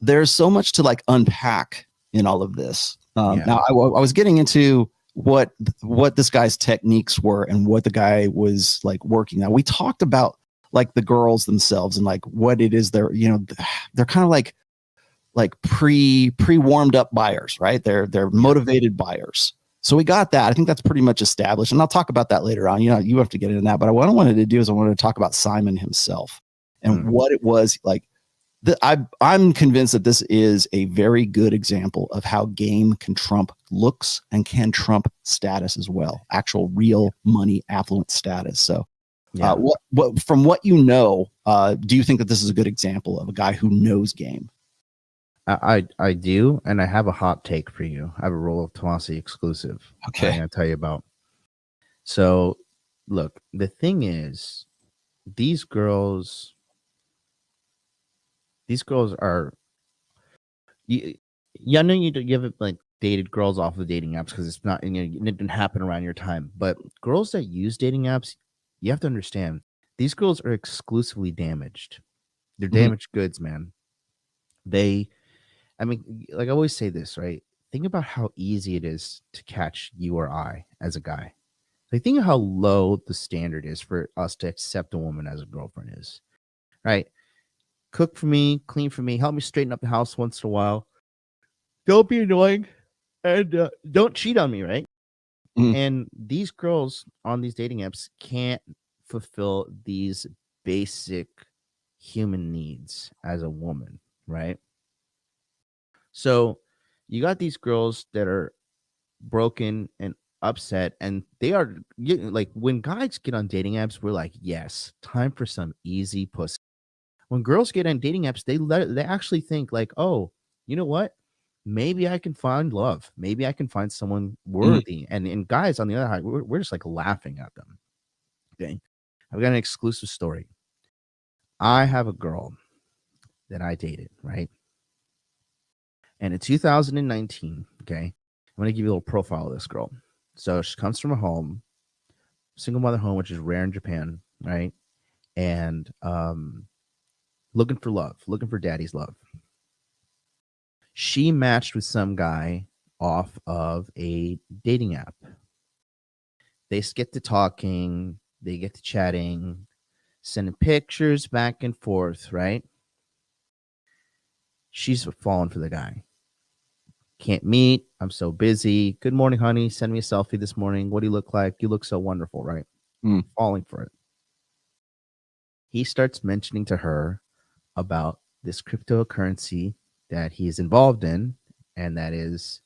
there's so much to like unpack in all of this. Yeah. Now I was getting into what this guy's techniques were and what the guy was like working. Now we talked about like the girls themselves and like what it is they're, you know, they're kind of like pre-warmed up buyers, right? They're motivated buyers. So we got that. I think that's pretty much established. And I'll talk about that later on. You know, you have to get into that. But what I wanted to do is I wanted to talk about Simon himself and what it was like. I'm convinced that this is a very good example of how game can trump looks and can trump status as well. Actual real money, affluent status. So what from what you know, do you think that this is a good example of a guy who knows game? I do, and I have a hot take for you. I have a Roll of Tomasi exclusive. Okay. I'm going to tell you about. So, look, the thing is, these girls are, you know, you haven't like dated girls off of dating apps because it's not, you know, it didn't happen around your time. But girls that use dating apps, you have to understand, these girls are exclusively damaged. They're damaged goods, man. I mean, like I always say this, right? Think about how easy it is to catch you or I as a guy. Like, think of how low the standard is for us to accept a woman as a girlfriend is, right? Cook for me, clean for me, help me straighten up the house once in a while. Don't be annoying, and don't cheat on me, right? And these girls on these dating apps can't fulfill these basic human needs as a woman, right? So you got these girls that are broken and upset, and they are like, when guys get on dating apps, we're like, yes, time for some easy pussy. When girls get on dating apps, they actually think like, oh, you know what? Maybe I can find love. Maybe I can find someone worthy. And guys, on the other hand, we're just like laughing at them. Okay. I've got an exclusive story. I have a girl that I dated, right? And in 2019, okay, I'm going to give you a little profile of this girl. So she comes from a home, single mother home, which is rare in Japan, right? And looking for love, looking for daddy's love. She matched with some guy off of a dating app. They get to talking, they get to chatting, sending pictures back and forth, right? She's falling for the guy. Can't meet. I'm so busy. Good morning, honey. Send me a selfie this morning. What do you look like? You look so wonderful, right? Falling for it. He starts mentioning to her about this cryptocurrency that he is involved in and that is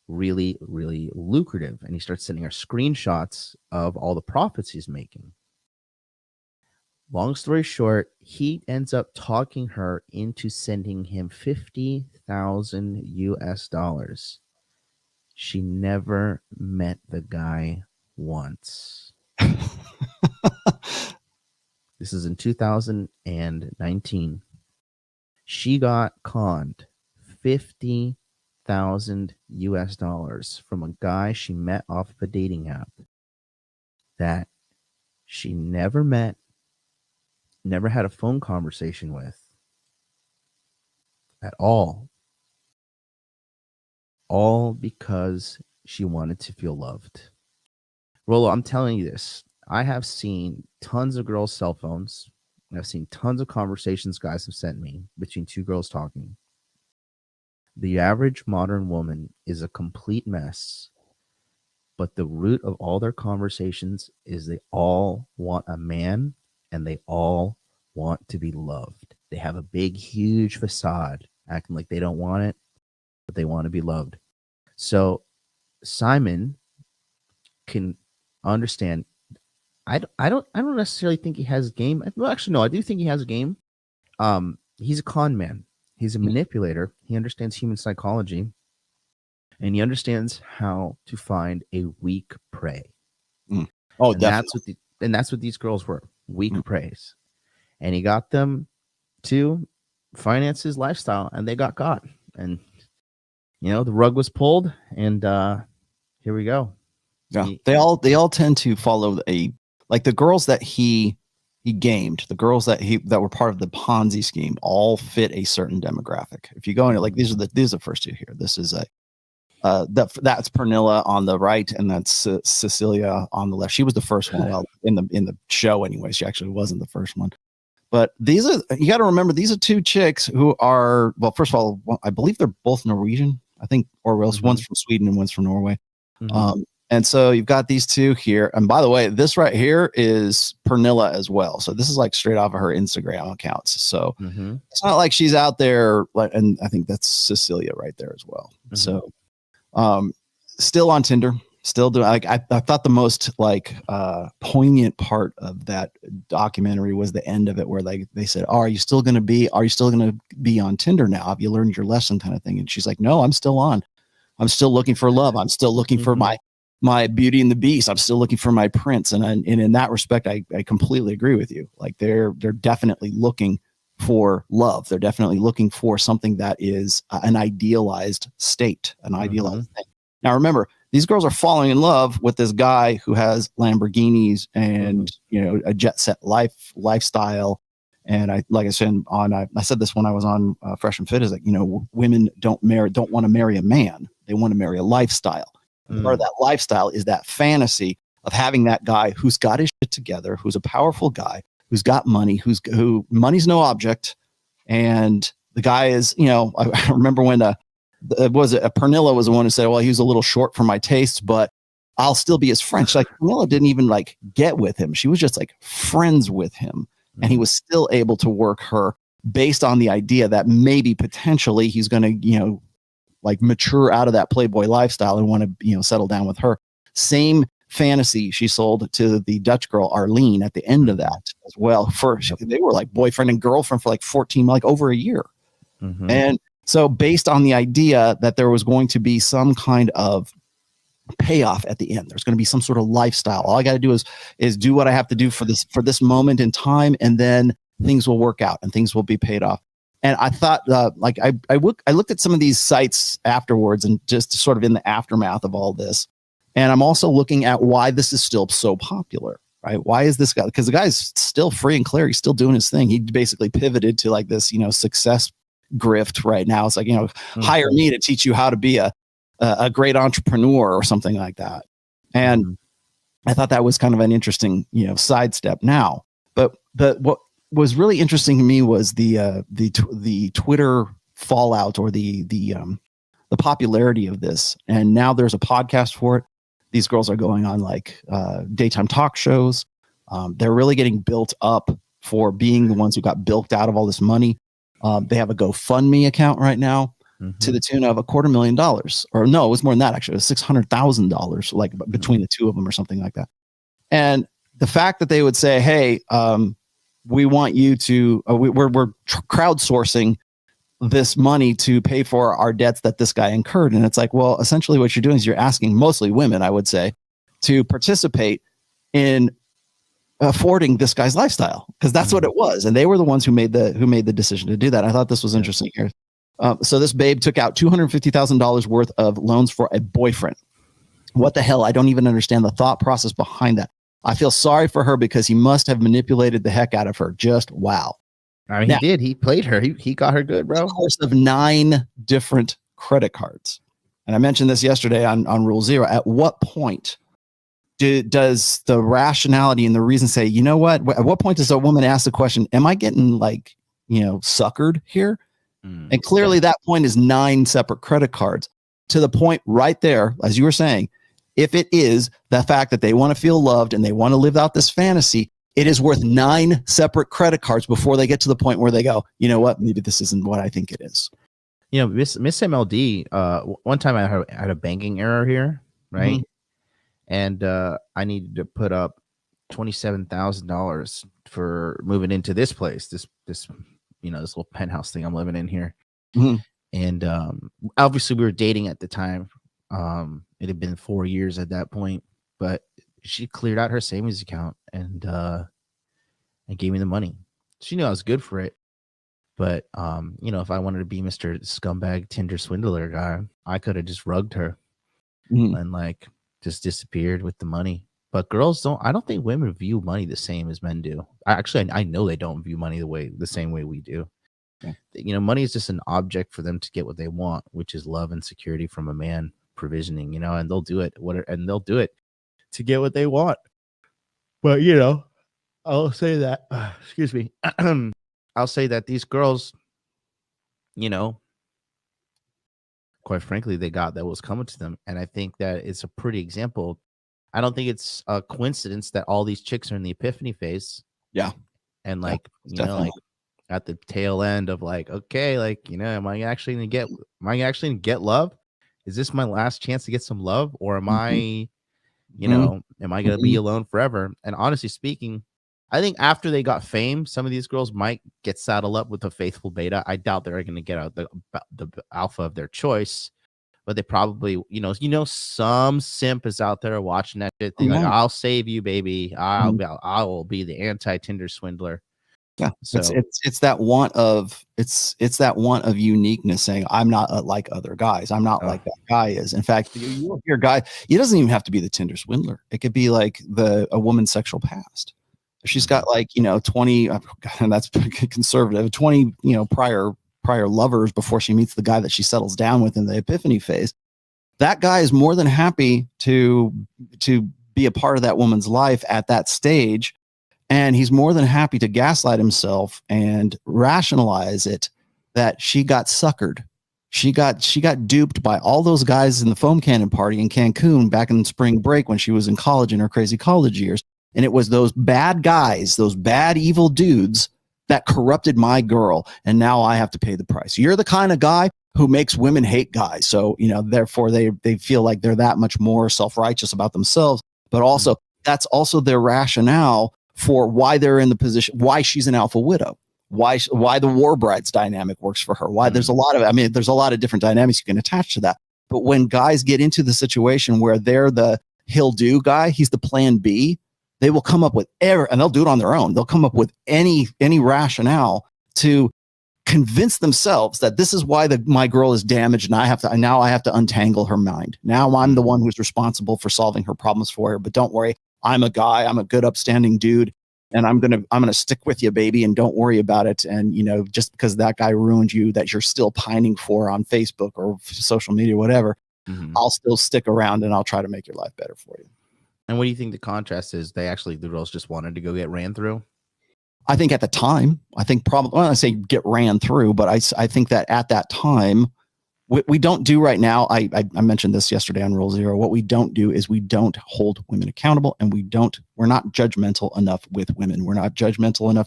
really, really lucrative. And he starts sending her screenshots of all the profits he's making. Long story short, he ends up talking her into sending him $50,000. She never met the guy once. This is in 2019. She got conned $50,000 from a guy she met off of a dating app that she never met, never had a phone conversation with at all. All because she wanted to feel loved. Rolo, I'm telling you this. I have seen tons of girls' cell phones. I've seen tons of conversations guys have sent me between two girls talking. The average modern woman is a complete mess, but the root of all their conversations is they all want a man and they all want to be loved. They have a big, huge facade acting like they don't want it, but they want to be loved. So Simon can understand. I don't necessarily think he has game. Well, actually, no, I do think he has a game. He's a con man. He's a manipulator. He understands human psychology, and he understands how to find a weak prey. Oh, and definitely. that's what these girls were, weak preys. And he got them to finance his lifestyle, and they got caught. And you know, the rug was pulled, and here we go. Yeah, they all tend to follow like the girls that he he gamed, the girls that were part of the Ponzi scheme, all fit a certain demographic. If you go into, like, these are the first two here. This is that's Pernilla on the right, and that's Cecilia on the left. She was the first one. Well, in the show anyway, she actually wasn't the first one. But you got to remember, these are two chicks who are, well, first of all, I believe they're both Norwegian, I think, or else one's from Sweden and one's from Norway. And so you've got these two here. And by the way, this right here is Pernilla as well. So this is like straight off of her Instagram accounts. So it's not like she's out there, and I think that's Cecilia right there as well. So still on Tinder, still doing, like, I thought the most poignant part of that documentary was the end of it, where they said, are you still going to be on Tinder now? Have you learned your lesson, kind of thing? And she's like, no, I'm still on. I'm still looking for love. I'm still looking for my Beauty and the Beast. I'm still looking for my prince. And in that respect, I completely agree with you. Like, they're definitely looking for love. They're definitely looking for something that is an idealized state, an idealized thing. Now, remember, these girls are falling in love with this guy who has Lamborghinis and, a jet set lifestyle. And I said this when I was on Fresh and Fit, is like, women don't want to marry a man. They want to marry a lifestyle. Part of that lifestyle is that fantasy of having that guy who's got his shit together, who's a powerful guy, who's got money, who money's no object. And the guy is, I remember when Pernilla was the one who said, well, he was a little short for my taste, but I'll still be his friend. Like, Pernilla didn't even get with him. She was just friends with him. And he was still able to work her based on the idea that maybe potentially he's going to, mature out of that Playboy lifestyle and want to, settle down with her. Same fantasy she sold to the Dutch girl, Arlene, at the end of that as well. They were like boyfriend and girlfriend for 14, over a year. And so based on the idea that there was going to be some kind of payoff at the end, there's going to be some sort of lifestyle. All I got to do is do what I have to do for this moment in time, and then things will work out and things will be paid off. And I thought, I looked at some of these sites afterwards, and just sort of in the aftermath of all this. And I'm also looking at why this is still so popular, right? Why is this guy? Because the guy's still free and clear. He's still doing his thing. He basically pivoted to this, success grift right now. It's like, hire me to teach you how to be a great entrepreneur or something like that. And I thought that was kind of an interesting, sidestep now. But what was really interesting to me was the Twitter fallout, or the popularity of this. And now there's a podcast for it. These girls are going on daytime talk shows. They're really getting built up for being the ones who got bilked out of all this money. They have a GoFundMe account right now to the tune of $250,000, or no, it was more than that. Actually, it was $600,000, between the two of them or something like that. And the fact that they would say, hey, we want you to, we're crowdsourcing this money to pay for our debts that this guy incurred. And it's like, well, essentially what you're doing is you're asking mostly women, I would say, to participate in affording this guy's lifestyle, because that's what it was. And they were the ones who made the decision to do that. I thought this was interesting here. So this babe took out $250,000 worth of loans for a boyfriend. What the hell? I don't even understand the thought process behind that. I feel sorry for her, because he must have manipulated the heck out of her. Just wow. I mean, he did. He played her. He got her good, bro. Of course, of 9 different credit cards. And I mentioned this yesterday on Rule Zero. At what point does the rationality and the reason say, you know what? At what point does a woman ask the question, am I getting suckered here? And clearly that point is 9 separate credit cards, to the point right there, as you were saying, if it is the fact that they want to feel loved and they want to live out this fantasy, it is worth 9 separate credit cards before they get to the point where they go, you know what, maybe this isn't what I think it is. Miss MLD, one time I had a banking error here, right? And I needed to put up $27,000 for moving into this place, this little penthouse thing I'm living in here. And obviously we were dating at the time. It had been 4 years at that point, but she cleared out her savings account and gave me the money. She knew I was good for it. But, if I wanted to be Mr. Scumbag Tinder swindler guy, I could have just rugged her and just disappeared with the money. But girls don't. I don't think women view money the same as men do. I know they don't view money the same way we do. Yeah. You know, money is just an object for them to get what they want, which is love and security from a man, provisioning. You know, and they'll do it. They'll do it to get what they want. But you know, I'll say that. Excuse me. I'll say that these girls, you know, quite frankly, they got that was coming to them, and I think that it's a pretty example. I don't think it's a coincidence that all these chicks are in the epiphany phase. Yeah. And Yeah, like, you know, like at the tail end of like, okay, like, you know, am I actually gonna get love? Is this my last chance to get some love? Or am I, you know, am I gonna be alone forever? And honestly speaking, I think after they got fame, some of these girls might get saddled up with a faithful beta. I doubt they're gonna get out the alpha of their choice. But they probably, you know, some simp is out there watching that shit. They're like, I'll save you, baby. I will be the anti-Tinder swindler. Yeah. So it's that want of uniqueness, saying I'm not like other guys. I'm not like that guy is. In fact, your guy, he doesn't even have to be the Tinder swindler. It could be like a woman's sexual past. If she's got like, you know, 20, and that's conservative, 20, you know, prior lovers before she meets the guy that she settles down with in the epiphany phase, that guy is more than happy to be a part of that woman's life at that stage. And he's more than happy to gaslight himself and rationalize it that she got suckered. She got duped by all those guys in the foam cannon party in Cancun back in spring break when she was in college in her crazy college years. And it was those bad guys, those bad, evil dudes that corrupted my girl. And now I have to pay the price. You're the kind of guy who makes women hate guys. So, you know, therefore they feel like they're that much more self-righteous about themselves. But also that's also their rationale for why they're in the position, why she's an alpha widow, why the war brides dynamic works for her. Why there's a lot of different dynamics you can attach to that. But when guys get into the situation where they're the he'll do guy, he's the plan B, they will come up with and they'll do it on their own. They'll come up with any rationale to convince themselves that this is why my girl is damaged, and I have to untangle her mind. Now I'm the one who's responsible for solving her problems for her. But don't worry, I'm a guy. I'm a good, upstanding dude, and I'm gonna stick with you, baby, and don't worry about it. And you know, just because that guy ruined you, that you're still pining for on Facebook or social media, whatever, I'll still stick around and I'll try to make your life better for you. And what do you think the contrast is? The girls just wanted to go get ran through? I think at the time, I say get ran through, but I think that at that time, we don't do right now. I mentioned this yesterday on Rule Zero. What we don't do is we don't hold women accountable, and we're not judgmental enough with women. We're not judgmental enough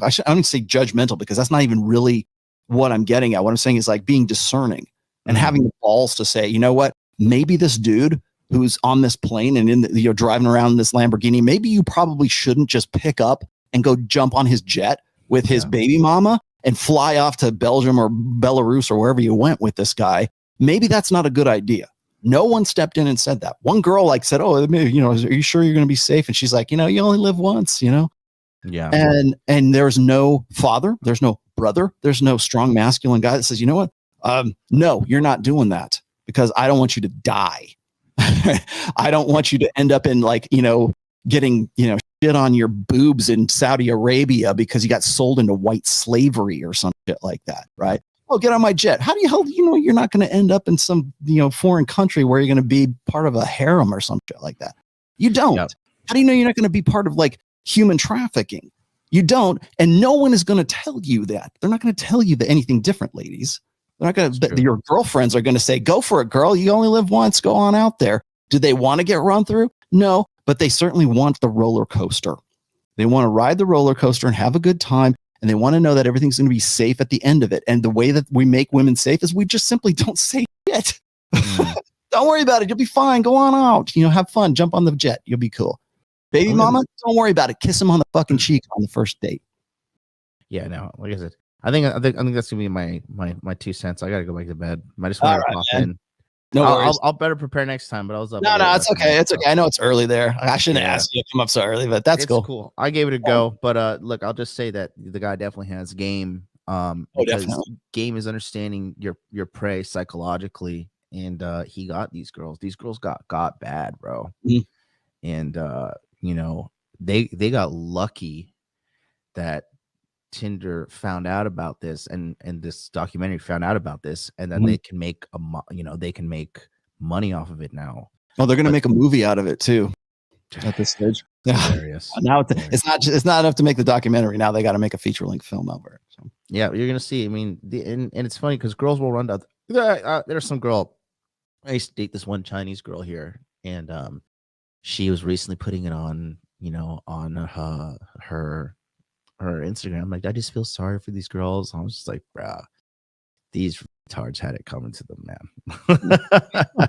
I don't say judgmental, because that's not even really what I'm getting at. What I'm saying is like being discerning and having the balls to say, you know what, maybe this dude who's on this plane and driving around in this Lamborghini, maybe you probably shouldn't just pick up and go jump on his jet with his baby mama and fly off to Belgium or Belarus or wherever you went with this guy. Maybe that's not a good idea. No one stepped in and said that. One girl said, "Oh, you know, are you sure you're going to be safe?" And she's like, "You know, you only live once, you know." Yeah. And there's no father, there's no brother, there's no strong masculine guy that says, "You know what? No, you're not doing that, because I don't want you to die. I don't want you to end up in getting, shit on your boobs in Saudi Arabia because you got sold into white slavery or some shit like that, right? Oh, get on my jet. How do you know you're not going to end up in some, foreign country where you're going to be part of a harem or some shit like that? You don't. Yep. How do you know you're not going to be part of human trafficking? You don't. And no one is going to tell you that. They're not going to tell you that anything different, ladies. They're not going to, your girlfriends are going to say, go for it, girl. You only live once. Go on out there. Do they want to get run through? No, but they certainly want the roller coaster. They want to ride the roller coaster and have a good time. And they want to know that everything's going to be safe at the end of it. And the way that we make women safe is we just simply don't say shit. Don't worry about it. You'll be fine. Go on out. Have fun. Jump on the jet. You'll be cool. Baby mama, don't worry about it. Kiss him on the fucking cheek on the first date. Yeah, no, like I said, I think that's gonna be my 2 cents. I gotta go back to bed. I just want to pop in. No worries. I'll better prepare next time. But I was up. No, it's okay. It's okay. I know it's early there. I shouldn't ask you to come up so early, but that's cool. I gave it a go, but look, I'll just say that the guy definitely has game. Because game is understanding your prey psychologically, and he got these girls. These girls got bad, bro. and you know, they got lucky that Tinder found out about this, and this documentary found out about this, and then they can make they can make money off of it now. Oh, they're gonna make a movie out of it too at this stage. Hilarious. Now it's not enough to make the documentary. Now they got to make a feature-length film over it. So. Yeah, you're gonna see. I mean, and it's funny because girls will run down. There's some girl. I used to date this one Chinese girl here, and she was recently putting it on, on her Instagram. Like, I just feel sorry for these girls. I was just like, bruh, these retards had it coming to them, man.